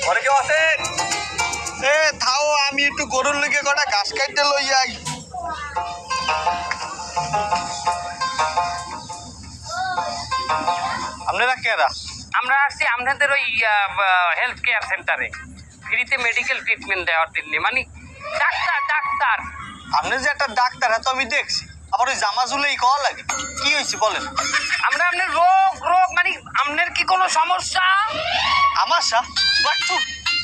ঘরে কেউ আছেন? এ থাও আমি একটু গরুর লিগে কটা ঘাস কাটতে লই যাই। আপনারা কেরা? আমরা আসছি আপনাদের ওই হেলথ কেয়ার সেন্টারে ফ্রিতে মেডিকেল ট্রিটমেন্ট দেওয়ার জন্য, মানে ডাক্তার ডাক্তার। আপনি যে একটা ডাক্তার তো আমি দেখছি, আবার ওই জামা ঝুলেই কওয়া লাগে, কি হয়েছে বলেন? আমরা আপনার রোগ রোগ মানে আপনার কি কোনো সমস্যা? আমার বাচ্চু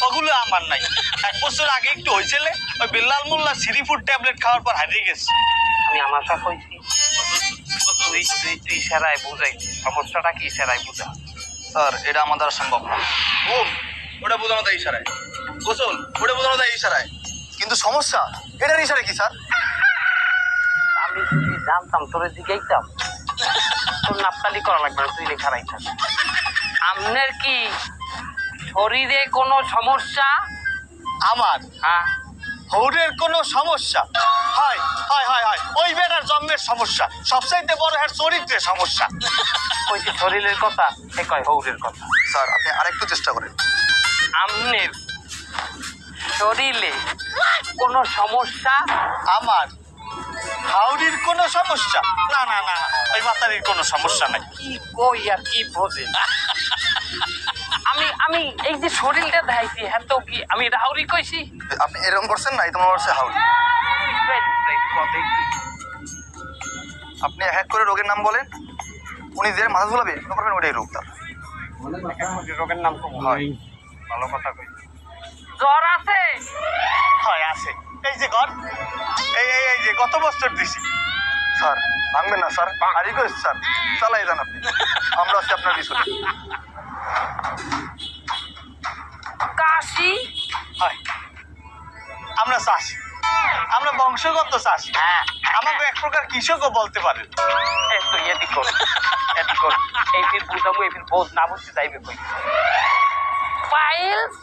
ওগুলো আমার নাই। 1 বছর আগে একটু হয়েছিল, ওই বিল্লাল মোল্লা সিরিফুড ট্যাবলেট খাওয়ার পর হারিয়ে গেছে। আমি আমার সাথে কইছি তুই তুই তুই ইশারায় বুঝাই সমস্যাটা কি, ইশারায় বুঝা। স্যার এটা আমার দ্বারা সম্ভব না। ঘুম ওটা বোঝানো যায় ইশারায়, গোসল ওটা বোঝানো যায় ইশারায়। কিন্তু সমস্যা এটার ইশারা কি স্যার? আমি যদি জানতাম তোরে জিগাইতাম, তোর নাপতালি করা লাগবে না, তুই লেখা রাইতাম। আপনার কি শরীরে কোনো সমস্যা? আমার হ্যাঁ, হৌরের কোনো সমস্যা? হয় হয় হয় হয় ওই বেটার জন্মের সমস্যা, সবচাইতে বড় হ্যাঁ চরিত্রের সমস্যা। কইছে শরীরের কথা, সে কয় হৌরের কথা। স্যার আপনি আরেকটু চেষ্টা করেন। আপনার শরীরে কোনো সমস্যা? আমার হাউরির কোনো সমস্যা? না না না না, ওই মাতারির কোনো সমস্যা নাই। কি কই আর কি বোঝে? আমি আমি এই যে শরীরটা দেখাইছি, হ্যাঁ তো কি আমি এটা হাউরি কইছি? আপনি এরকম করছেন না, তোমার করছে হাউরি। আপনি এক করে রোগের নাম বলেন, উনি যে মাথা ঝুলাবে করবেন ওটাই রোগ তার। রোগের নাম তো হয় ভালো কথা কই। জ্বর আছে? হয় আছে, এই যে ঘর, এই এই এই যে গত বছর দিছি। স্যার ভাঙবেন না স্যার, আরই করেছি স্যার, চালাই যান আপনি, আমরা আছি আপনার পিছনে। কাশি? হয় আমরা চাষি, আমরা বংশগত চাষি। হ্যাঁ, আমাকে এক প্রকার কৃষকও বলতে পারেন। এই তো এদিক কর, এদিক কর। এই ফির বুঝাবো, এই ফির বোঝ না বুঝতে যাইবে কই। পাইলস?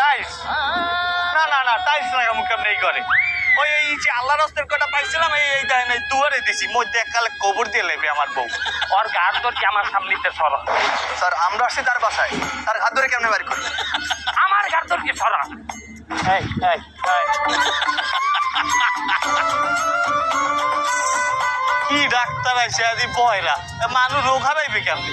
টাইলস? না না না, টাইলস লাগামু কেমন এই ঘরে? ওই এই যে আল্লাহ রাস্তার কটা পাইছিলাম, এই এই দেন এই দুয়ারে দিছি, মধ্যে এককালে কবর দিয়ে লেবে আমার বউ। ওর গাছ ধর কি আমার সামনেতে সরা? স্যার আমরা আসছি তার বাসায়, তার হাত ধরে কেমনে বাড়ি করি? আমার গাছ ধর কি সরা? এই এই এই কি ডাক্তার আছে আদি বয়রা, মানুষ রোগ হারাইবে কেমনি?